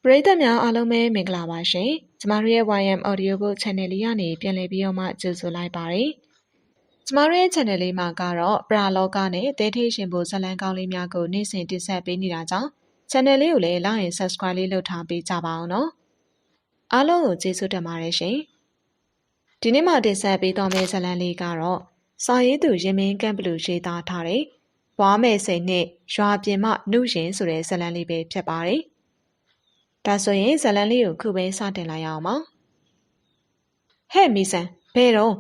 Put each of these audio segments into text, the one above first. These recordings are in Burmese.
ပရိသတ်များအားလုံးပဲမင်္ဂလာပါရှင်။ကျမတို့ရဲ့ YM Audiobook Channel လေးကနေပြန်လည်ပြီးတော့မှကြိုဆိုလိုက်ပါတယ်။ကျမတို့ရဲ့ Channel လေးမှာကတော့ပရာလောကနဲ့တဲထိရှင်ဖို့ဇာတ်လမ်းကောင်းလေးများကိုနေ့စဉ်တင်ဆက်ပေးနေတာကြောင့် Channel လေးကိုလည်း like and subscribe လေးလုပ်ထားပေးကြပါအောင်နော်။အားလုံးကိုကျေးဇူးတင်ပါတယ်ရှင်။ဒီနေ့မှတင်ဆက်ပေးသွားမယ့်ဇာတ်လမ်းလေးကတော့စာရေးသူရင်မင်းကန့်ဘလူရေးသားထားတဲ့ဘွားမဲ့စိန်နဲ့ရွာပြင်မှနှုတ်ရင်ဆိုတဲ့ဇာတ်လမ်းလေးပဲဖြစ်ပါတယ်။ဒါဆိုရင်ဇလန်လေးကိုခုပဲစတင်လိုက်အောင်ပါဟဲ့မီဆန်ဘယ်တော့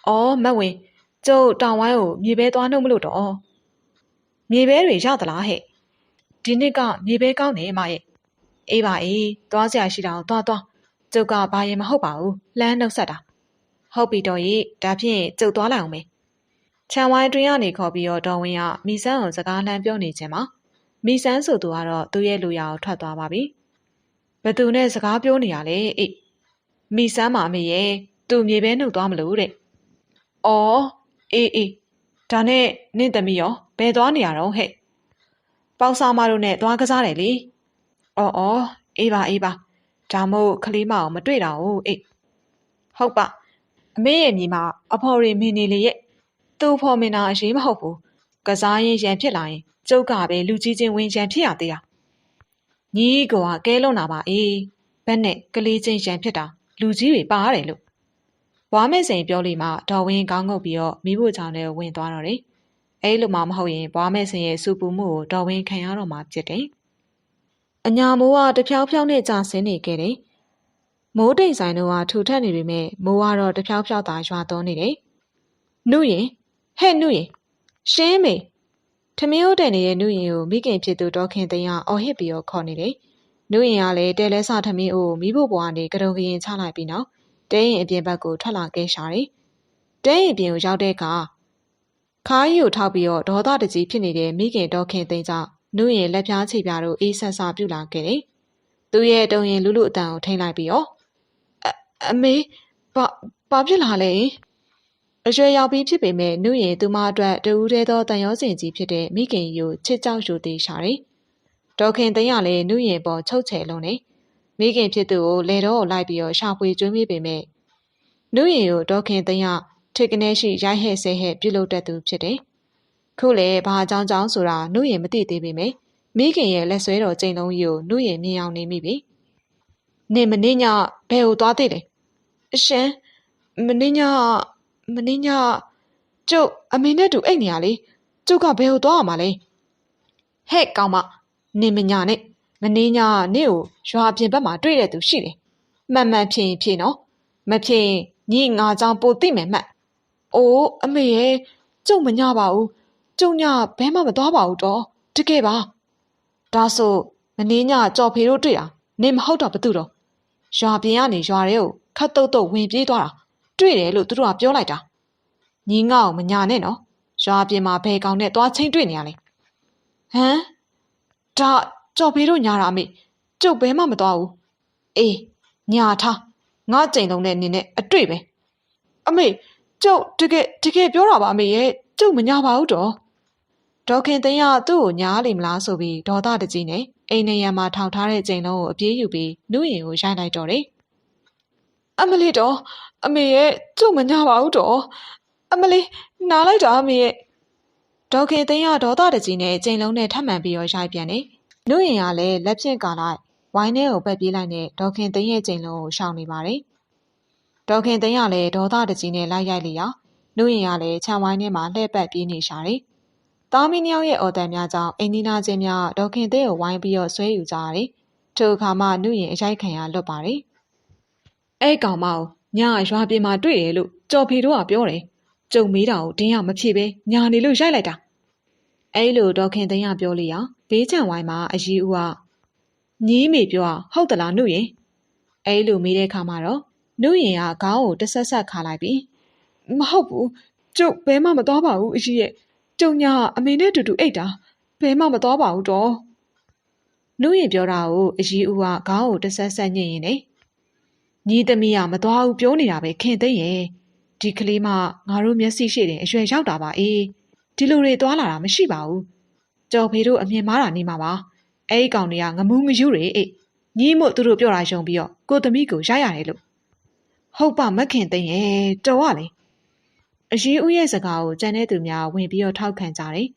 အော်မတ်ဝင်ကျုပ်တောင်ဝိုင်းကိုမြေပဲသွားနှုတ်မလို့တော့မြေပဲတွေရသလားဟဲ့ဒီနှစ်ကမြေပဲကောင်းတယ်မရဲ့အေးပါအေးသွားစရာရှိတာကိုသွားကျုပ်ကဘာရင်မဟုတ်ပါဘူးလှမ်းနှုတ်ဆက်တာဟုတ်ပြီတော့ရေဒါဖြင့်ကျုပ်သွားလိုက်အောင်မယ်ခြံဝိုင်းတွင်ကနေခေါ်ပြီးတော့တော်ဝင်းကမီဆန်ကိုစကားလှမ်းပြောနေခြင်းမှာမီဆန်ဆိုသူကတော့သူ့ရဲ့လူရကိုထွက်သွားပါပြီဘသူနဲ့စကားပြောနေရလဲအေးမိဆန်းမမေရဲ့သူမြေပဲနှုတ်သွားမလို့တဲ့။အော်အေးဒါနဲ့နင့်သမီးရောဘယ်သွားနေရတော့ဟဲ့။ပေါက်စာမတို့နဲ့သွားကစားတယ်လေ။အော်အေးပါဒါမို့ကလေးမအောင်မတွေ့တာ哦အေးဟုတ်ပါအမေရဲ့ညီမအဖော်ရီမင်းနေလေရဲ့သူ့ဖော်မင်းတာအရေးမဟုတ်ဘူးကစားရင်ရန်ဖြစ်လာရင်ကျုပ်ကပဲလူကြီးချင်းဝင်ရန်ဖြစ်ရသေးတာညီကကဲလုံးတာပါအေးဘက်နဲ့ကလေးချင်းရန်ဖြစ်တာလူကြီးတွေပါရတယ်လို့ဘွားမဲစိန်ပြောလို့မှဒေါ်ဝင်းကောင်းငုတ်ပြီးတော့မိဖို့ချောင်းထဲဝင်သွားတော့တယ်အဲလိုမှမဟုတ်ရင်ဘွားမဲစိန်ရဲ့စူပူမှုကိုဒေါ်ဝင်းခံရတော့မှဖြစ်တယ်အညာမိုးကတဖြောင်းဖြောင်းနဲ့ကြာဆင်းနေခဲ့တယ်မိုးတိမ်ဆိုင်တို့ကထူထပ်နေပေမဲ့မိုးကတော့တဖြောင်းဖြောင်းသာရွာသွန်းနေတယ်နှုရင်ဟဲ့နှုရင်ရှင်းမေထမင်းဦးတဲ့နေတဲ့နှုရင်ကိုမိခင်ဖြစ်သူဒေါခင်သိန်းကအော်ဟစ်ပြီးတော့ခေါ်နေတယ်။နှုရင်ကလည်းတဲလဲစထမင်းဦးကိုမိဖို့ဘွားကနေကတုံကရင်ချလိုက်ပြီးနောက်တဲရင်အပြင်ဘက်ကိုထွက်လာခဲ့ရှာတယ်။တဲရင်အပြင်ကိုရောက်တဲ့အခါခါးရီကိုထောက်ပြီးတော့ဒေါသတကြီးဖြစ်နေတဲ့မိခင်ဒေါခင်သိန်းကြောင့်နှုရင်လက်ပြားချီပြားတို့အေးဆက်ဆပြုလာခဲ့တယ်။သူရဲ့တုံရင်လူလူအတန်ကိုထိန်းလိုက်ပြီးတော့အမေဘာဖြစ်လာလဲအရွယ်ရောက်ပြီးဖြစ်ပေမဲ့နှုရင်သူမအတွက်တူဦးသေးသောတန်ရောစင်ကြီးဖြစ်တဲ့မိခင်ကြီးကိုချစ်ကြောက်ယူသေးရှာတယ်။ဒေါခင်သိန်းကလည်းနှုရင်ပေါ်ချုပ်ချယ်လုံးနေမိခင်ဖြစ်သူကိုလေတော့လိုက်ပြီးတော့ရှာဖွေကျွေးမိပေမဲ့နှုရင်ကိုဒေါခင်သိန်းကထိတ်ကနေရှိရိုက်ဟဲ့ဆဲဟဲ့ပြုလုပ်တတ်သူဖြစ်တယ်။ခုလေဘာအကြောင်းဆိုတာနှုရင်မသိသေးပေမဲ့မိခင်ရဲ့လက်ဆွဲတော်ကျိန်လုံးကြီးကိုနှုရင်မြင်အောင်နေမိပြီ။နေမနေ့ညဘယ်ကိုသွားသေးလဲ။အရှင်မနေ့ညကျုပ်အမေနဲ့တူအိတ်နေရလေကျုပ်ကဘယ်ကိုသွားရမှာလဲဟဲ့ကောင်မနေမညာနဲ့မနေ့ညနေ့ကိုရွာပြင်ဘက်မှာတွေ့တဲ့သူရှိတယ်မှန်ဖြေနော်မဖြေညီငါကြောင့်ပိုသိမယ်မှတ်အိုးအမေရဲ့ကျုပ်မညပါဘူးကျုပ်ညဘဲမှမသွားပါဘူးတော့တကယ်ပါဒါဆိုမနေ့ညကြော်ဖေတို့တွေ့တာနေမဟုတ်တော့ဘသူတော့ရွာပြင်ကနေရွာထဲကိုခတ်တုတ်ဝင်ပြေးသွားတာတွေ့တယ်လို့သူတို့ကပြောလိုက်တာညီငါ့ကိုမညာနဲ့နော်ရွာပြင်မှာဘယ်ကောင်နဲ့သွားချင်းတွေ့နေရလဲဟမ်ဒါကြော်ဖေးတို့ညာတာမေကျုပ်ဘဲမှမသွားဘူးအေးညာထားငါကြိမ်လုံးနဲ့နင်းနဲ့အတွေ့ပဲအမေကျုပ်တကယ်ပြောတာပါအမေရဲ့ကျုပ်မညာပါဘူးတော့ဒေါခင်သိန်းကသူ့ကိုညားလိမ့်မလားဆိုပြီးဒေါသတကြီးနဲ့အိမ်နေရံမှာထောင်ထားတဲ့ကြိမ်လုံးကိုအပြေးယူပြီးနှုရင်ကိုရိုက်လိုက်တော့တယ်အမလေးတော့အမေရဲ့ကျုပ်မညာပါဘူးတော့အမလေးနားလိုက်တာအမေရဲ့ဒေါခင်သိန်းကဒေါသတကြီးနဲ့ကြိမ်လုံးနဲ့ထပ်မံပြီးတော့ရိုက်ပြန်တယ်နှုရင်ကလည်းလက်ဖြင့်ကာလိုက်ဝိုင်းထဲကိုပက်ပြေးလိုက်နဲ့ဒေါခင်သိန်းရဲ့ကြိမ်လုံးကိုရှောင်နေပါတယ်ဒေါခင်သိန်းကလည်းဒေါသတကြီးနဲ့လိုက်ရိုက်လျောက်နှုရင်ကလည်းခြံဝိုင်းထဲမှာလှည့်ပတ်ပြေးနေရှာတယ်သားမီးနှစ်ယောက်ရဲ့အော်တန်များကြောင့်အိမ်နီးနားချင်းများဒေါခင်သိန်းကိုဝိုင်းပြီးတော့ဆွဲယူကြရတယ်ထိုအခါမှနှုရင်အရိုက်ခံရလွတ်ပါတယ်အဲ့ကောင်မအောင်ညရွာပြင်မှာတွေ့တယ်လို့ကြော်ဖေတို့ကပြောတယ်ကျုံမေးတာကိုတင်းရမဖြေပဲညာနေလို့ရိုက်လိုက်တာအဲ့လိုဒေါခင်သိန်းကပြောလိုက်အောင်ဘေးချံဝိုင်းမှာအကြီးဦးကညီးမေပြောဟုတ်သလားနှုရင်အဲ့လိုမေးတဲ့အခါမှာတော့နှုရင်ကခေါင်းကိုတဆက်ဆက်ခါလိုက်ပြီးမဟုတ်ဘူးကျုပ်ဘဲမှမသွားပါဘူးအကြီးရဲ့ကျုံညာအမေနဲ့တူတူအိတ်တာဘဲမှမသွားပါဘူးတော့နှုရင်ပြောတာကိုအကြီးဦးကခေါင်းကိုတဆက်ဆက်ညှိရင်လေညီသမီးကမသွားဘူးပြောနေတာပဲခင်သိရဲ့ဒီကလေးမငါတို့မျက်စိရှိတယ်အရွယ်ရောက်တာပါအေးဒီလိုတွေသွားလာတာမရှိပါဘူးကြော်ဖေတို့အမြင်မားတာနေမှာပါအဲ့ဒီကောင်တွေကငမူးငယူတွေအေး ညီမို့သူတို့ပြောတာယုံပြီးတော့ကိုသမီးကိုရရတယ်လို့ဟုတ်ပါမခင်သိရဲ့တော်ရလေအရေးဦးရဲ့စကားကိုကြံတဲ့သူများဝင်ပြီးတော့ထောက်ခံကြတယ်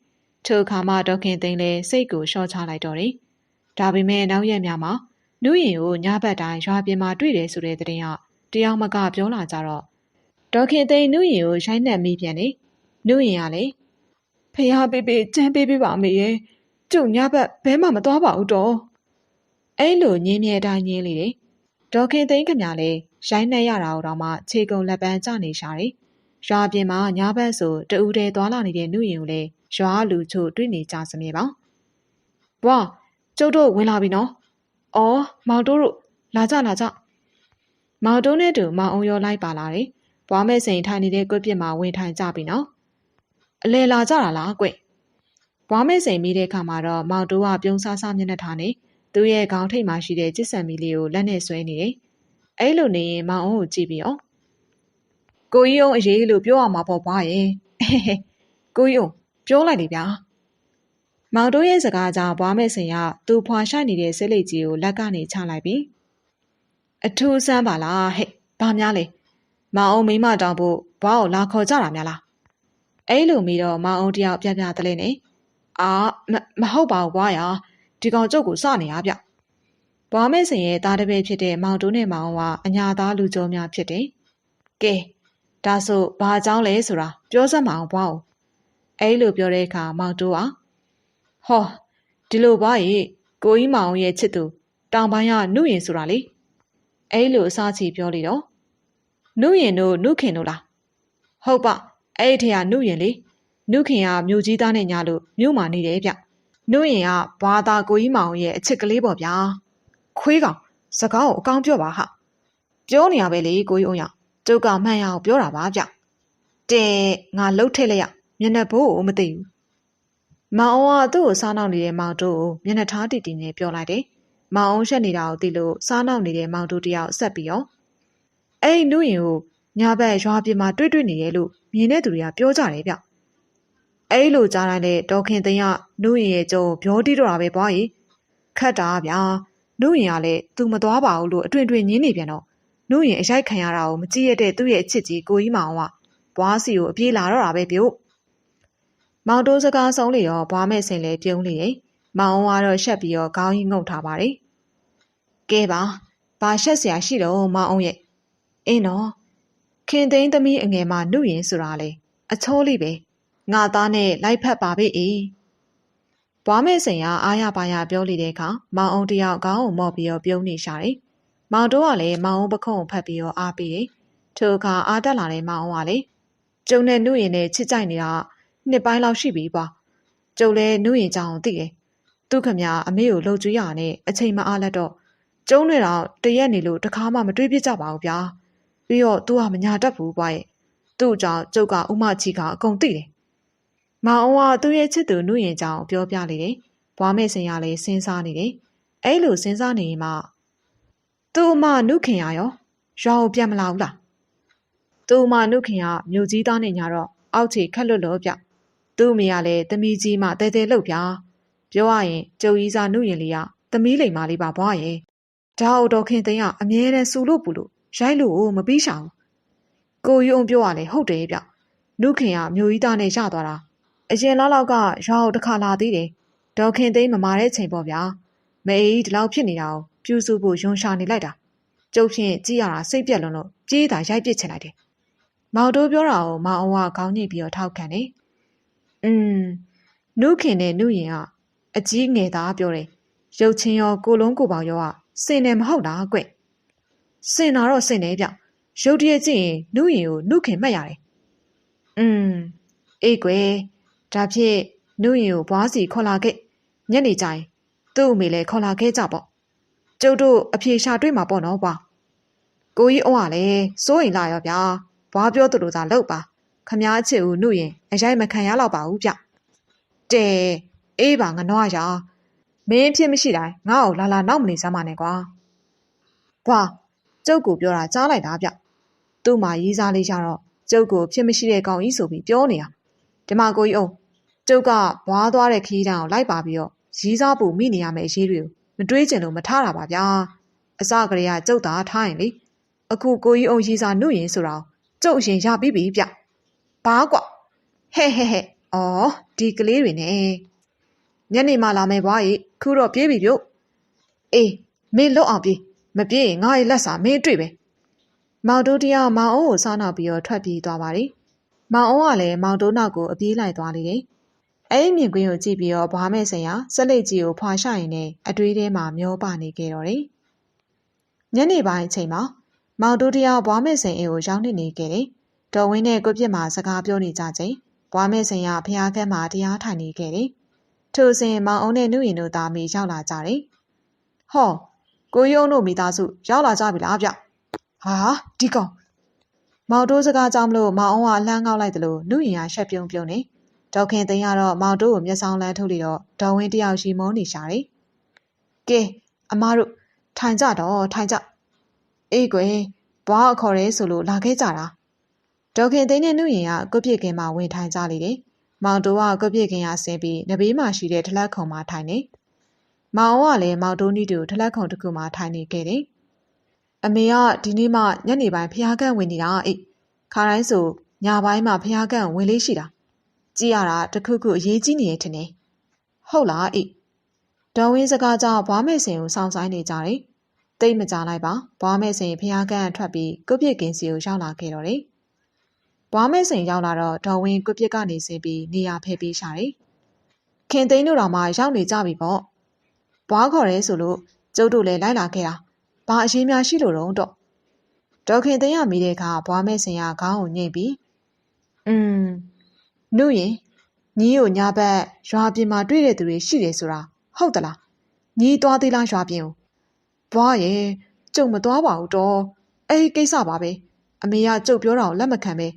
ထိုအခါမှဒေါခင်သိန်းလည်းစိတ်ကိုလျှော့ချလိုက်တော့တယ်ဒါပေမဲ့နောက်ရက်များမှာနုရင်ကိုညဘက်တိုင်းရွာပြင်မှာတွေ့တယ်ဆိုတဲ့သတင်းကတယောက်မကပြောလာကြတော့ဒေါခင်သိန်းနုရင်ကိုရိုက်နှက်မိပြန်တယ်နုရင်ကလည်းဖះပေးပေးကြမ်းပေးပေးပါမေရဲ့ကျုံညဘက်ဘဲမှမသွားပါဘူးတော့အဲ့လိုညင်းမြဲတိုင်းညင်းလေတယ်ဒေါခင်သိန်းခင်ဗျာလည်းရိုက်နှက်ရတာတော့မှခြေကုံလက်ပန်းကျနေရှာတယ်ရွာပြင်မှာညဘက်ဆိုတူးတဲသွားလာနေတဲ့နုရင်ကိုလည်းရွာလူချို့တွေ့နေကြစမြဲပါဘွာကျုပ်တို့ဝင်လာပြီနော်အော်မောင်တိုးတို့လာကြမောင်တိုးနဲ့တူမောင်အောင်ရောလိုက်ပါလာတယ်ဘွားမဲစိန်ထိုင်နေတဲ့ကွက်ပြစ်မှာဝင်ထိုင်ကြပြီနော်အလဲလာကြတာလားကွဘွားမဲစိန်မိတဲ့ခါမှာတော့မောင်တိုးကပြုံးဆားဆားမျက်နှာထားနေသူ့ရဲ့ခေါင်းထိပ်မှာရှိတဲ့ကျစ်ဆန်မီလေးကိုလက်နဲ့ဆွဲနေတယ်အဲ့လိုနေရင်မောင်အောင်ကိုကြည့်ပြီးအောင်ကိုကြီးအောင်အရေးလို့ပြောရမှာပေါ့ဘွားရဲ့ကိုကြီးအောင်ပြောလိုက်လေဗျာမောင်တိုးရဲ့စကားကြောင့်ဘွားမဲစိန်ကသူ့ဖွာရှိုက်နေတဲ့ဆေးလိပ်ကြီးကိုလက်ကနေချလိုက်ပြီးအထူးဆန်းပါလားဟဲ့ဘာများလဲမောင်အောင်မိမတောင်ဖို့ဘွားကိုလာခေါ်ကြတာများလားအဲ့လိုမိတော့မောင်အောင်တယောက်ပြပြတလဲနေအာမဟုတ်ပါဘူးဘွားရာဒီကောင်ကျုပ်ကိုစနေရဗျဘွားမဲစိန်ရဲ့သားတပည့်ဖြစ်တဲ့မောင်တိုးနဲ့မောင်အောင်ကအညာသားလူကျော်များဖြစ်တယ်ကဲဒါဆိုဘာအကြောင်းလဲဆိုတာပြောစမ်းမအောင်ဘွားကိုအဲ့လိုပြောတဲ့အခါမောင်တိုးကဟောဒီလိုဘွားရဲ့ကိုကြီးမောင်ရဲ့ချစ်သူတောင်ပိုင်းကနုရင်ဆိုတာလေအဲ့လိုအစားချီပြောလေတော့နုရင်တို့နုခင်တို့လားဟုတ်ပါအဲ့ဒီထက်ကနုရင်လေနုခင်ကမြို့ကြီးသားနဲ့ညာလို့မြို့မှာနေတယ်ဗျနုရင်ကဘွားသားကိုကြီးမောင်ရဲ့အချစ်ကလေးပေါ့ဗျာခွေးကောင်စကားကိုအကောင်းပြောပါဟာပြောနေရပဲလေကိုကြီးအောင်ရကျုပ်ကမှန်ရအောင်ပြောတာပါဗျတဲငါလှုပ်ထည့်လိုက်ရမျက်နှာဘိုးကိုမသိဘူးမောင်အောင်ကသူ့ကိုစားနောက်နေတဲ့မောင်တို့ကိုမျက်နှာထားတီတီနဲ့ပြောလိုက်တယ်မောင်အောင်ရှက်နေတာကိုသိလို့စားနောက်နေတဲ့မောင်တို့တယောက်ဆက်ပြီးတော့အဲ့ဒီနုရင်ကိုညဘက်ရွာပြင်မှာတွေ့နေတယ်လို့မြင်တဲ့သူတွေကပြောကြတယ်ဗျအဲ့လိုကြားတိုင်းလေဒေါခင်သိန်းကနုရင်ရဲ့ကြုံပြောတီးတော့တာပဲဘွားကြီးခတ်တာဗျာနုရင်ကလည်းသူမသွားပါဘူးလို့အတွင်တွင်ညင်းနေပြန်တော့နုရင်အရိုက်ခံရတာကိုမကြည့်ရတဲ့သူ့ရဲ့အချစ်ကြီးကိုကြီးမောင်ကဘွားစီကိုအပြေးလာတော့တာပဲပြုတ်မောင်တိုးစကားဆုံးလေရောဘွားမဲ့စင်လဲပြုံးလေတယ်မောင်အောင်ကတော့ရှက်ပြီးတော့ခေါင်းကြီးငုံထားပါတယ်ကဲပါဘာရှက်စရာရှိတော့မောင်အောင်ရဲ့အင်းတော့ခင်သိန်းသမီးအငယ်မနုရင်ဆိုတာလေအချိုးလေးပဲငါသားနဲ့လိုက်ဖက်ပါပဲအေးဘွားမဲ့စင်ကအားရပါရပြောလေတဲ့အခါမောင်အောင်တယောက်ခေါင်းကိုမော့ပြီးတော့ပြုံးနေရှာတယ်မောင်တိုးကလည်းမောင်အောင်ပခုံးကိုဖတ်ပြီးတော့အားပေးတယ်ထိုအခါအားတက်လာတဲ့မောင်အောင်ကလေကျုံနဲ့နုရင်နဲ့ချစ်ကြိုက်နေတာနှစ်ပိုင်းလောက်ရှိပြီပွာကျုပ်လည်းနုရင်ကြောင်သိတယ်သူခမအမေကိုလှုပ်ကြွေးရနဲ့အချိန်မအားလက်တော့ကျုံနဲ့တော့တရက်နေလို့တခါမှမတွေးပြကြပါဘူးဗျာပြီးတော့သူကမညာတတ်ဘူးပွာရဲ့သူ့ကြောင့်ကျုပ်ကဥမချီကအကုန်သိတယ်မောင်အောင်ကသူ့ရဲ့ချစ်သူနုရင်ကြောင်ပြောပြလေတယ်ဘွားမဲစင်ရလည်းစဉ်းစားနေတယ်အဲ့လိုစဉ်းစားနေရင်မှသူ့အမနုခင်ရရောရွာကိုပြန်မလာဘူးလားသူ့အမနုခင်ကမြို့ကြီးသားနဲ့ညာတော့အောက်ခြေခက်လွတ်လို့ဗျသူ့အမေကလည်းသမီးကြီးမှတဲတဲလှုပ်ဗျာပြောရရင်ကျုပ်ကြီးစားနုရင်လေးကသမီးလိမ်မလေးပါဘွားရဲ့ဒါအိုတော်ခင်သိန်းကအမြဲတမ်းစူလို့ပူလို့ရိုက်လို့မပြီးရှာဘူးကိုယူအောင်ပြောရလေဟုတ်တယ်ဗျနုခင်ကမြို့ကြီးသားနဲ့ရသွားတာအရင်လောက်ကရွာကိုတစ်ခါလာသေးတယ်ဒေါခင်သိန်းမမာတဲ့ချိန်ပေါ့ဗျာမအေးဒီလောက်ဖြစ်နေတာကိုပြူစုဖို့ယွန်ရှာနေလိုက်တာကျုပ်ဖြင့်ကြည့်ရတာစိတ်ပြက်လွန်းလို့ပြေးတာရိုက်ပစ်ချင်လိုက်တယ်မောင်တိုးပြောတာကိုမောင်အောင်ကခေါင်းညှိပြီးတော့ထောက်ခံတယ်နုခင်နဲ့နုရင်ကအကြီးငယ်သားပြောတယ်ရုပ်ချင်းရောကိုလုံးကိုပေါရောစင်တယ်မဟုတ်လားကွစင်တာတော့စင်တယ်ဗျရုပ်တရက်ကြည့်ရင်နုရင်ကိုနုခင်မှတ်ရတယ်အေးကွယ်ဒါဖြင့်နုရင်ကိုဘွားစီခေါ်လာခဲ့ညနေကျရင်သူ့အမေလည်းခေါ်လာခဲ့ကြပေါ့ကျုပ်တို့အဖြေရှာတွေ့မှာပေါ့နော်ဘွားကိုကြီးအောင်ကလည်းစိုးရင်လာရောဗျာဘွားပြောသလိုသာလုပ်ပါခမားအချစ်ဦးနုရင်အရိုက်မခံရတော့ပါဘူးဗျတဲအေးပါငနွားရာမင်းဖြစ်မရှိတိုင်းငါ့ကိုလာနောက်မနေစမ်းပါနဲ့ကွာဘွာကျုပ်ကိုပြောတာကြားလိုက်တာဗျသူ့မှာရေးစားလေးရတော့ကျုပ်ကိုဖြစ်မရှိတဲ့ကောင်ကြီးဆိုပြီးပြောနေတာဒီမှာကိုကြီးအောင်ကျုပ်ကဘွားသွားတဲ့ခီးတန်းကိုလိုက်ပါပြီးတော့ရေးစားဖို့မိနေရမယ့်အရေးတွေကို မတွေးကျင်လို့မထားတာပါဗျာအစကလေးကကျုပ်သာထားရင်လေအခုကိုကြီးအောင်ရီစာနှုတ်ရင်ဆိုတော့ကျုပ်အရင်ရပြီးပြီဗျဘာကွာဟဲ့အော်ဒီကလေးတွေနဲ့ညနေမှလာမယ်ဘွားကြီးခုတော့ပြေးပြီပြုတ်အေးမင်းလွတ်အောင်ပြေးမပြေးရင်ငါ့ရဲ့လက်စာမင်းတွေ့ပဲမောင်တိုးတယောက်မောင်အိုးကိုစားနောက်ပြီးတော့ထွက်ပြေးသွားပါတယ်မောင်အိုးကလည်းမောင်တိုးနောက်ကိုအပြေးလိုက်သွားလေတယ်အဲ့ဒီမြင်ကွင်းကိုကြည့်ပြီးတော့ဘွားမဲဆင်ရဆက်လက်ကြီးကိုဖွာရှာရင်နဲ့အတွေးထဲမှာမျောပါနေခဲ့တော့တယ်ညနေပိုင်းအချိန်မှာမောင်တိုးတယောက်ဘွားမဲဆင်အိမ်ကိုရောက်နေခဲ့တယ်တော်ဝင်းနဲ့ကိုပြစ်မှာစကားပြောနေကြချိန်ဘွားမဲဆင်ရဖျားခန်းမှာတရားထိုင်နေခဲ့တယ်ထို့စဉ်မောင်အောင်နဲ့နှုတ်ရင်တို့သားမိရောက်လာကြတယ်ဟောကိုယုံတို့မိသားစုရောက်လာကြပြီလားဗျဟာဒီကောင်မောင်တိုးစကားကြောင့်မလို့မောင်အောင်ကလှမ်းကောက်လိုက်တယ်လို့နှုတ်ရင်ကရှက်ပြုံးပြုံးနေဒေါခင်သိန်းကတော့မောင်တိုးကိုမျက်စောင်းလန်းထုတ်လိုက်တော့ဒေါ်ဝင်းတယောက်ရှိမုန်းနေရှာတယ်ကဲအမားတို့ထိုင်ကြတော့ထိုင်ကြအေးကွယ်ဘွားအခေါ်ရဲဆိုလို့လာခဲ့ကြတာဒေါခင်သိန်းနဲ့နှုတ်ရင်ကကိုပြစ်ခင်မှာဝင်ထိုင်ကြလေတယ်မောင်တိုးကကိုပြစ်ခင်ရဆင်းပြီးနဘေးမှာရှိတဲ့ထလက်ခုံမှာထိုင်နေမောင်အောင်ကလည်းမောင်တိုးနီးတူထလက်ခုံတစ်ခုမှာထိုင်နေခဲ့တယ်အမေကဒီနေ့မှညနေပိုင်းဖျားကန့်ဝင်နေတာအေးခါတိုင်းဆိုညပိုင်းမှာဖျားကန့်ဝင်လေးရှိတာကြည့်ရတာတခုခုအရေးကြီးနေရထင်တယ်ဟုတ်လားအေးဒေါ်ဝင်းစကားကြောင့်ဘွားမဲစင်ကိုစောင့်ဆိုင်နေကြတယ်တိတ်မကြလိုက်ပါဘွားမဲစင်ဖျားကန့်ထွက်ပြီးကိုပြစ်ကင်စီကိုရောက်လာခဲ့တော့တယ်ဘွားမဲစင်ရောက်လာတော့ဒေါ်ဝင်းကိုပြစ်ကနေဆင်းပြီးနေရာဖယ်ပေးရှာတယ်ခင်သိန်းတို့တော်မှရောက်နေကြပြီပေါ့ဘွားခေါ်ရဲဆိုလို့ကျုပ်တို့လည်းလိုက်လာခဲ့တာဘာအရေးများရှိလို့တော့ဒေါခင်သိန်းရမိတဲ့အခါဘွားမဲစင်ရခေါင်းကိုညှိပြီးနှုတ်ရင်ညီကိုညာဘက်ရွာပြင်မှာတွေ့တဲ့သူတွေရှိတယ်ဆိုတာဟုတ်သလားညီသွားသေးလားရွာပြင်ကိုဘွားရဲ့ကျုပ်မသွားပါဘူးတော့အဲ့ဒီကိစ္စပါပဲအမေကကျုပ်ပြောတာကိုလက်မခံပဲ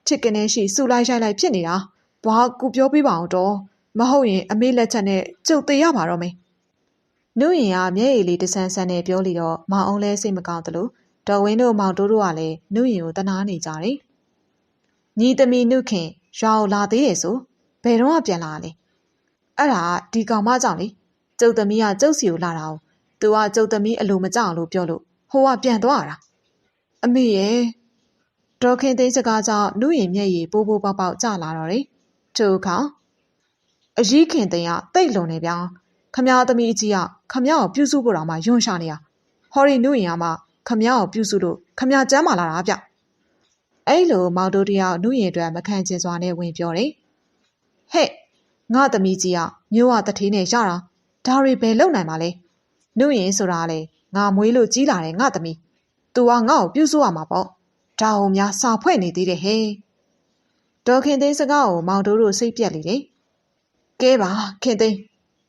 ချစ်ကနေရှိစူလိုက်ရိုက်လိုက်ဖြစ်နေတာဘွားကူပြောပြပါအောင်တော့မဟုတ်ရင်အမေလက်ချက်နဲ့ကျုပ်သေရပါတော့မယ်နှုတ်ရင်ကမျက်ရည်လေးတဆန်းဆန်းနဲ့ပြောလိတော့မောင်အောင်လဲစိတ်မကောင်းသလိုဒေါ်ဝင်းတို့မောင်တိုးတို့ကလည်းနှုတ်ရင်ကိုတနာနေကြတယ်ညီသမီးနှုတ်ခင်ရွာကိုလာသေးတယ်ဆိုဘယ်တော့မှပြန်လာလဲအဲ့ဒါဒီကောင်မကြောင့်လေကျုပ်သမီးကကျုပ်စီကိုလာတာ哦သူကကျုပ်သမီးအလိုမကြောက်လို့ပြောလို့ဟိုကပြန်သွားတာအမေရဲ့ဒေါခင်သိန်းစကားကြောင့်နှုတ်ရင်မျက်ရည်ပိုးပိုးပေါက်ပေါက်ကျလာတော့တယ်ထို့အခါအကြီးခင်သိန်းကတိတ်လွန်နေဗျာခမည်းသမီးကြီးကခမည်းကိုပြုစုဖို့တောင်မှယွန်းရှာနေတာဟော်ရီနှုတ်ရင်ကမှခမည်းကိုပြုစုလို့ခမည်းကျမ်းမာလာတာဗျအဲ့လိုမောင်တိုးတယောက်နှုတ်ရင်အတွက်မခံချင်စွာနဲ့ဝင်ပြောတယ်ဟဲ့ငါသမီးကြီးကမျိုးဝတထေးနဲ့ရတာဒါတွေဘယ်လုံနိုင်မှာလဲနှုတ်ရင်ဆိုတာလေငါမွေးလို့ကြီးလာတယ်ငါသမီးသူကငါ့ကိုပြုစုရမှာပေါ့ဒါဟုများစာဖွဲ့နေသေးတယ်ဟဲ့ဒေါခင်သိန်းစကားကိုမောင်တိုးတို့စိတ်ပြက်လေတယ်ကဲပါခင်သိန်း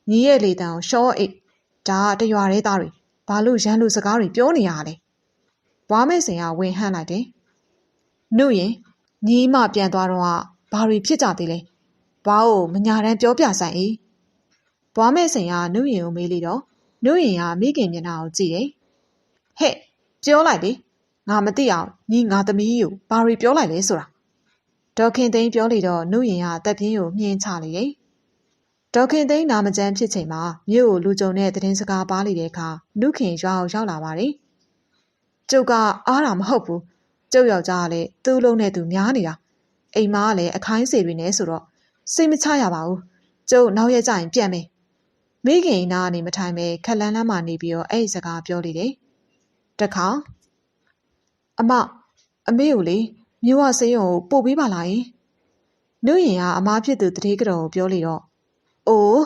ညီရဲ့လေတံကိုရှော့အိတ်ဒါတရွာရဲသားတွေဘာလို့ရန်လူစကားတွေပြောနေရလဲဘွားမဲစင်ကဝင်ဟန့်လိုက်တယ်နှုတ်ရင်ညီမပြန်သွားတော့ဘာတွေဖြစ်ကြသေးလဲဘွားကိုမညာတန်းပြောပြဆိုင်အေးဘွားမဲစင်ကနှုတ်ရင်ကိုမေးလိုက်တော့နှုတ်ရင်ကမိခင်မျက်နှာကိုကြည့်တယ်ဟဲ့ပြောလိုက်လေငါမသိအောင်ညီငါသမီးကိုဘာတွေပြောလိုက်လဲဆိုတာဒေါခင်သိန်းပြောလိုက်တော့နှုတ်ရင်ကတက်ပြင်းကိုမြင်းချလိုက်တယ်ဒေါခင်သိန်းနာမကျန်းဖြစ်ချိန်မှာမြို့ကိုလူကြုံတဲ့သတင်းစကားပါးနေတဲ့အခါနှုခင်ရွာကိုရောက်လာပါတယ်ကျုပ်ကအားတာမဟုတ်ဘူးကျုပ်ယောက်ျားကလည်းသူ့လုံးနဲ့သူများနေတာအိမ်မားကလည်းအခိုင်းစေတွေနဲ့ဆိုတော့စိတ်မချရပါဘူးကျုပ်နောက်ရက်ကျရင်ပြန်မယ်မိခင်နာကနေမထိုင်ပဲခက်လန်းလန်းမှနေပြီးတော့အဲ့ဒီစကားပြောလိုက်တယ်တခါအမေကိုလေမြို့ဝဆေးရုံကိုပို့ပေးပါလားယင်နှုတ်ရင်ကအမားဖြစ်သူတတိကတော်ကိုပြောလိုက်တော့အိုး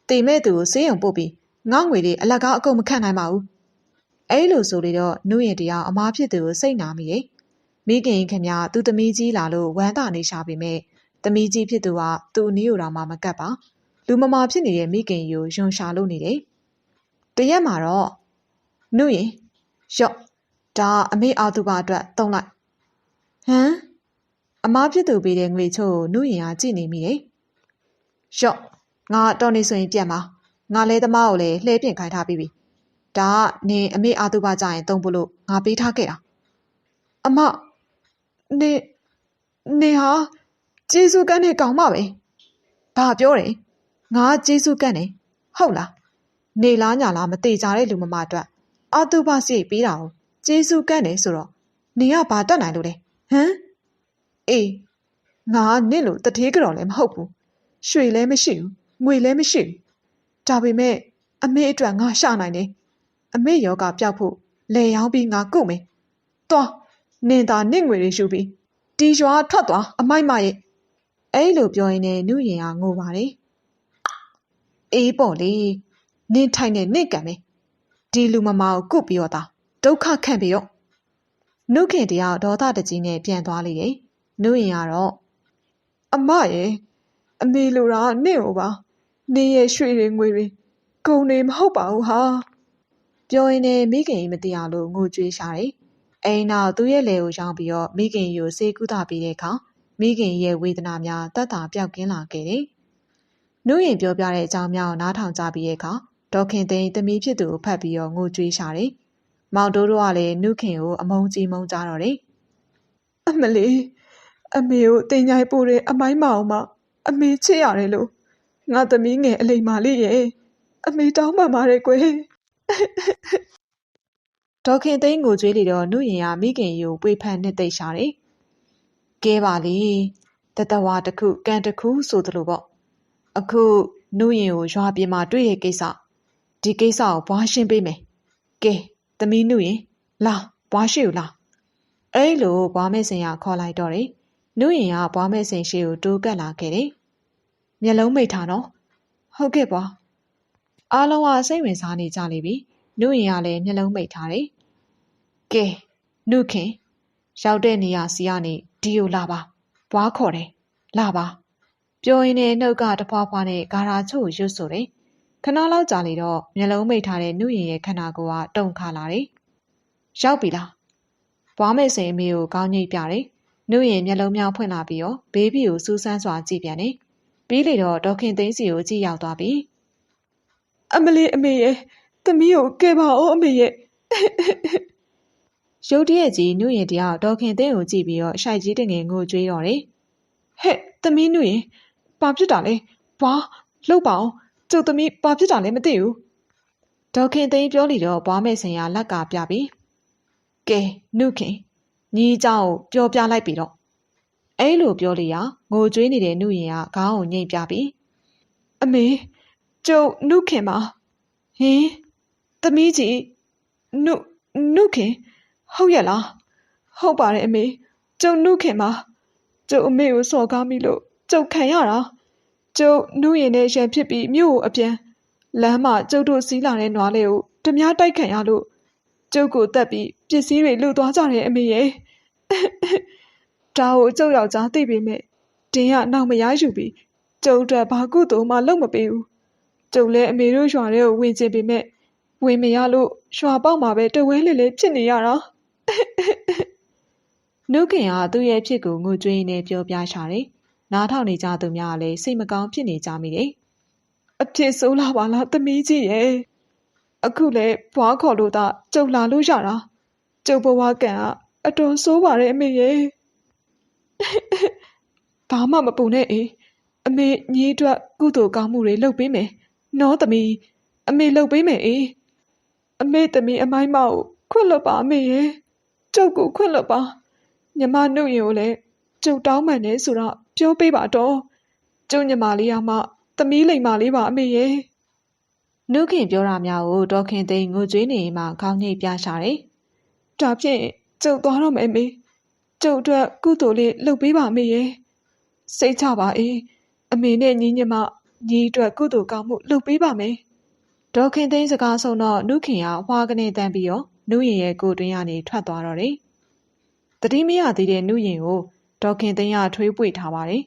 တိမ်မဲ့သူကိုဆေးရုံပို့ပြီးငေါငွေလေးအလက်ကားအကုန်မခံနိုင်ပါဘူးအဲ့လိုဆိုလေတော့နှုတ်ရင်တရားအမားဖြစ်သူကိုစိတ်နာမိတယ်မိခင်ခင်ဗျာသူ့သမီးကြီးလာလို့ဝမ်းသာနေရှာပေမဲ့သမီးကြီးဖြစ်သူကသူ့အနီးကိုတော့မကပ်ပါလူမမာဖြစ်နေတဲ့မိခင်ကိုယွန်ရှာလို့နေတယ်တရက်မှာတော့နှုတ်ရင်ရော့ဒါအမေအာသူပါအတွက်တုံးလိုက်ဟမ်အမားဖြစ်သူပေးတဲ့ငွေချို့ကိုနှုတ်ရင်ကကြည့်နေမိတယ်ရော့ငါတော်နေဆိုရင်ပြန်ပါငါလဲသမားကိုလည်းလှဲပြင်ခိုင်းထားပြီးပြီဒါကနင်အမေအာသူပါကြရင်တုံးဖို့လို့ငါပေးထားခဲ့တာအမနေဟာကျေးဇူးကန်းတဲ့ကောင်မပဲဘာပြောတယ်ငါကျေးဇူးကန်းတယ်ဟုတ်လား နေလားညာလားမသေးကြတဲ့လူမမအတွက်အာတုဘစိတ်ပေးတာကိုကျေးဇူးကန့်တယ်ဆိုတော့နေကဘာတတ်နိုင်လို့လဲဟမ်အေးငါနင့်လို့တထေးကြော်လည်းမဟုတ်ဘူးရွှေလည်းမရှိဘူးငွေလည်းမရှိဘူးဒါပေမဲ့အမေအတွက်ငါရှာနိုင်တယ်အမေယောဂပျောက်ဖို့လဲရောင်းပြီးငါကုမယ်သွားနင်သာနင့်ငွေတွေယူပြီးတီရွာထွက်သွားအမိုက်မရဲ့အဲ့လိုပြောရင်းနဲ့နုရင်ကငိုပါတယ်အေးပေါ့လေနင်ထိုင်နေနင့်ကံပဲဒီလူမမာကိုကုပြီးတော့သာဒုက္ခခံပြီးတော့နုခင်တယောက်ဒေါသတကြီးနဲ့ပြန်သွားလေတယ်နုရင်ကတော့အမရဲ့အမေလိုတာနင့်ဟိုပါနင်ရဲ့ရွှေတွေငွေတွေကုန်နေမဟုတ်ပါဘူးဟာပြောရင်းနဲ့မိခင်မသိအောင်လို့ငိုကြွေးရှာတယ်အိမ်နောက်သူ့ရဲ့လေကိုရောင်းပြီးတော့မိခင်ကိုစေကုသပြီးတဲ့အခါမိခင်ရဲ့ဝေဒနာများတတ်တာပျောက်ကင်းလာခဲ့တယ်နုရင်ပြောပြတဲ့အကြောင်းများကိုနားထောင်ကြပြီးတဲ့အခါဒေါခင်သိန်းသမီးဖြစ်သူကိုဖတ်ပြီးတော့ငိုကြွေးရှာတယ်မောင်တိုးတို့ကလည်းနုခင်ကိုအမုန်းကြီးမုန်းကြတော့တယ်အမလေးအမေကိုတင်ញိုင်ပို့တဲ့အမိုင်းမအောင်မအမေချစ်ရတယ်လို့ငါသမီးငယ်အလိမ္မာလေးရဲ့အမေတောင်းပန်ပါတယ်ကွယ်ဒေါခင်သိန်းငိုကြွေးလေတော့နုရင်ကမိခင်ကိုပွေဖန်နှစ်သိမ့်ရှာတယ်ကဲပါလေတတဝါတစ်ခုကန်တစ်ခုဆိုသလိုပေါ့အခုနုရင်ကိုရွာပြင်မှာတွေ့တဲ့ကိစ္စဒီကိစ္စကိုဘွားရှင်းပေးမယ်ကဲသမီးနုရင်လာဘွားရှိကိုလာအဲ့လိုဘွားမဲစင်ကခေါ်လိုက်တော့တယ်နုရင်ကဘွားမဲစင်ရှိကိုတိုးကပ်လာခဲ့တယ်မျက်လုံးမိတ်ထားနော်ဟုတ်ကဲ့ဘွားအားလုံးကစိတ်ဝင်စားနေကြလိမ့်ပြီနုရင်ကလည်းမျက်လုံးမိတ်ထားတယ်ကဲနုခင်ရောက်တဲ့နေရာစီကနေဒီကိုလာပါဘွားခေါ်တယ်လာပါပြောရင်းနဲ့နှုတ်ကတဖွာဖွာနဲ့ဂါရာချို့ရွတ်ဆိုတယ်ခဏလောက်ကြာလေတော့မျက်လုံးမိတ်ထားတဲ့နုရင်ရဲ့ခန္ဓာကိုယ်ကတုန်ခါလာတယ်ရောက်ပြီလားဘွားမဲစင်အမေကိုကောင်းညိတ်ပြတယ်နုရင်မျက်လုံးများဖွင့်လာပြီးတော့ဘေးဘီကိုစူးစမ်းစွာကြည့်ပြန်တယ်ပြီးလေတော့ဒေါခင်သိန်းစီကိုကြည့်ရောက်သွားပြီအမလေးအမေရဲ့သမီးကိုကဲပါဦးအမေရဲ့ရုတ်တရက်ကြီးနုရင်တယောက်ဒေါခင်သိန်းကိုကြည့်ပြီးတော့ရှိုက်ကြီးတငယ်ငိုကြွေးတော့တယ်ဟဲ့သမီးနုရင်ဘာဖြစ်တာလဲဘွားလှုပ်ပါအောင်ကျုပ်သမီးဘာဖြစ်တာလဲမသိဘူးဒေါခင်သိန်းပြောလိတော့ဘွားမဲစင်ရလက်ကပြပြီကဲနုခင်ညီเจ้าကိုပြောပြလိုက်ပြီတော့အဲ့လိုပြောလိရငိုကြွေးနေတဲ့နုရင်ကခေါင်းကိုညှိပြပြီအမေကျုပ်နုခင်ပါဟင်သမီးကြီးနုခင်ဟုတ်ရဲ့လားဟုတ်ပါတယ်အမေကျုပ်နုခင်ပါကျုပ်အမေကိုစော်ကားမိလို့ကျုပ်ခံရတာကျုပ်နုရင်နဲ့ရန်ဖြစ်ပြီးမြို့ကိုအပြန်လမ်းမှာကျုပ်တို့စီးလာတဲ့နွားလေးကိုဓမြတိုက်ခံရလို့ကျုပ်ကိုတက်ပြီးပစ္စည်းတွေလူသွားကြတယ်အမေရဲ့ဒါကိုကျုပ်ယောက်ျားသိပေမဲ့တင်းကနောက်မရယူပြီးကျုပ်အတွက်ဘာကုသိုလ်မှလုပ်မပေးဘူးကျုပ်လည်းအမေတို့ရွာထဲကိုဝင်ချင်ပေမဲ့ဝင်မရလို့ရွာပေါက်မှာပဲတဝဲလေးလေးဖြစ်နေရတာနုခင်ကသူ့ရဲ့ဖြစ်ကိုငိုကြွေးနေပြောပြရှာတယ်နားထောင်နေကြသူများလည်းစိတ်မကောင်းဖြစ်နေကြမိတယ်အဖြစ်ဆိုးလာပါလားသမီးကြီးရဲ့အခုလေဘွားခေါ်လို့သာကျုပ်လာလို့ရတာကျုပ်ဘဝကံကအတော်ဆိုးပါတယ်အမေရဲ့ဘာမှမပူနဲ့အေးအမေညီအတွက်ကုသိုလ်ကောင်းမှုတွေလုပ်ပေးမယ်နော်သမီးအမေလုပ်ပေးမယ်အေးအမေသမီးအမိုင်းမကိုခွင့်လွတ်ပါအမေရဲ့ကျုပ်ကိုခွင့်လွတ်ပါညီမနှုတ်ရင်ကိုလည်းကျုပ်တောင်းပန်နေဆိုတော့ပြောပေးပါတော့ကျုပ်ညီမလေးကမှသမီးလိမ်မလေးပါအမေရဲ့နုခင်ပြောတာများကိုဒေါခင်သိန်းငိုကြွေးနေမှခေါင်းညိတ်ပြရှာတယ်ဒါဖြင့်ကျုပ်သွားတော့မယ်အမေကျုပ်အတွက်ကုသိုလ်လေးလုပ်ပေးပါအမေရဲ့စိတ်ချပါအေးအမေနဲ့ညီညီမညီအတွက်ကုသိုလ်ကောင်းမှုလုပ်ပေးပါမယ်ဒေါခင်သိန်းစကားဆုံးတော့နုခင်ကဟွာကနေတန်းပြီးတော့နုရင်ရဲ့ကိုယ်တွင်းကနေထွက်သွားတော့တယ်တတိမရသေးတဲ့နုရင်ကိုဒေါခင်သိန်းကထွေးပွေထားပါတယ်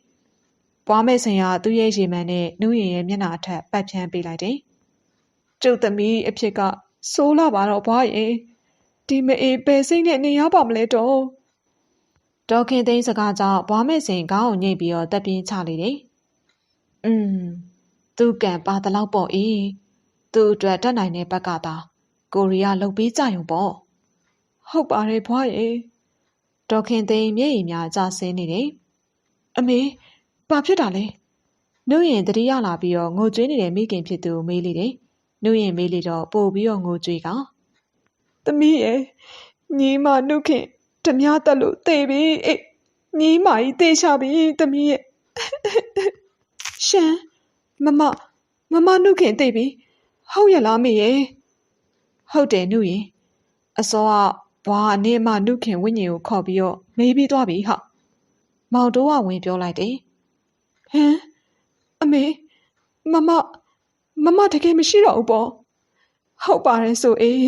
ပွားမဲ့ဆင်ကသူ့ရဲ့ရေမှန်နဲ့နုရင်ရဲ့မျက်နှာအထက်ပတ်ဖြန်းပေးလိုက်တယ်ကျုပ်သမီးအဖြစ်ကဆိုးလာပါတော့ဘွားရဲ့ဒီမအေးပဲစိတ်နဲ့နေရပါမလဲတော့ဒေါခင်သိန်းစကားကြောင့်ဘွားမဲ့ဆင်ခေါင်းကိုညှိပြီးတော့တက်ပြင်းချလိုက်တယ်သူကံပါတလောက်ပေါ့အေးသူ့အတွက်တတ်နိုင်တဲ့ဘက်ကသာကိုရီးယားလှုပ်ပေးကြရုံပေါ့ဟုတ်ပါတယ်ဘွားရဲ့ဒေါခင်သိန်းမျက်ရည်များကျဆင်းနေတယ်အမေဘာဖြစ်တာလဲနှုတ်ရင်တတိယလာပြီးတော့ငိုကြွေးနေတဲ့မိခင်ဖြစ်သူကိုမေးလိုက်တယ် နှုတ်ရင်မေးလေတော့ပို့ပြီးတော့ငိုကြွေးကသမီးရဲ့ညီမနှုတ်ခင်ဓမြတက်လို့သေပြီအေးညီမကြီးသေချပြီသမီးရဲ့ရှမ်းမမနှုတ်ခင်သေပြီဟုတ်ရလားမေရဲ့ဟုတ်တယ်နှုတ်ရင်အစောကဘွားအနေမနှုတ်ခင်ဝိညာဉ်ကိုခေါ်ပြီးတော့မေးပြီးသွားပြီဟာမောင်တိုးကဝင်ပြောလိုက်တယ်ဟမ်အမေမတကယ်မရှိတော့ဘူးပေါ့ဟုတ်ပါတယ်ဆိုအေး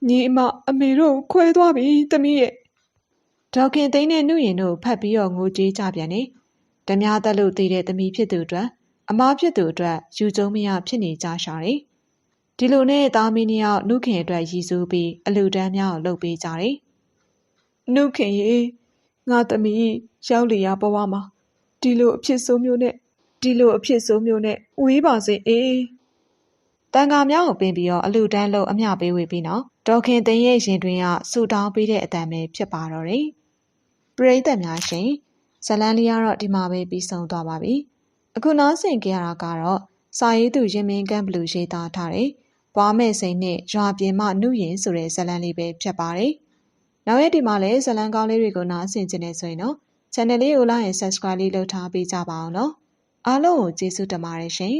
ညီအမအမေတို့ခွဲသွားပြီသမီးရဲ့ဒေါခင်သိန်းနဲ့နှုတ်ရင်တို့ဖတ်ပြီးတော့ငိုကြွေးကြပြန်တယ်ဓမြတက်လို့တည်တဲ့သမီးဖြစ်သူအတွက်အမားဖြစ်သူအတွက်ယူကျုံမရဖြစ်နေကြရှာတယ်ဒီလိုနဲ့သားမင်းနှစ်ယောက်နှုတ်ခင်အတွက်ရည်စူးပြီးအလူတန်းများကိုလုပ်ပေးကြတယ်နှုတ်ခင်ရေငါသမီးရောက်လျာဘဝမှာဒီလိုအဖြစ်ဆိုးမျိုးနဲ့ဝေးပါစေအေးတန်ခါများကိုပင်ပြီးတော့အလူတန်းလို့အမျှပေးဝေပြီးနောက်ဒေါခင်သိန်းရဲ့ရင်တွင်ကဆူတောင်းပေးတဲ့အတန်ပဲဖြစ်ပါတော့တယ်ပရိသတ်များရှင်ဇလန်းလေးကတော့ဒီမှာပဲပြီးဆုံးသွားပါပြီအခုနောက်ဆင်ကြရတာကတော့စာရေးသူရင်မင်းကန်းဘလူးရေးသားထားတဲ့ဘွားမဲ့စိန်နဲ့ရွာပြင်မနှုရင်ဆိုတဲ့ဇလန်းလေးပဲဖြစ်ပါတယ်နောက်ရက်ဒီမှာလည်းဇလန်းကောင်းလေးတွေကိုနားဆင်ကြနေဆိုရင်တော့ channel လေးကို like and subscribe လေးလုပ်ထားပေးကြပါအောင်နော်အားလုံးကိုကျေးဇူးတင်ပါတယ်ရှင်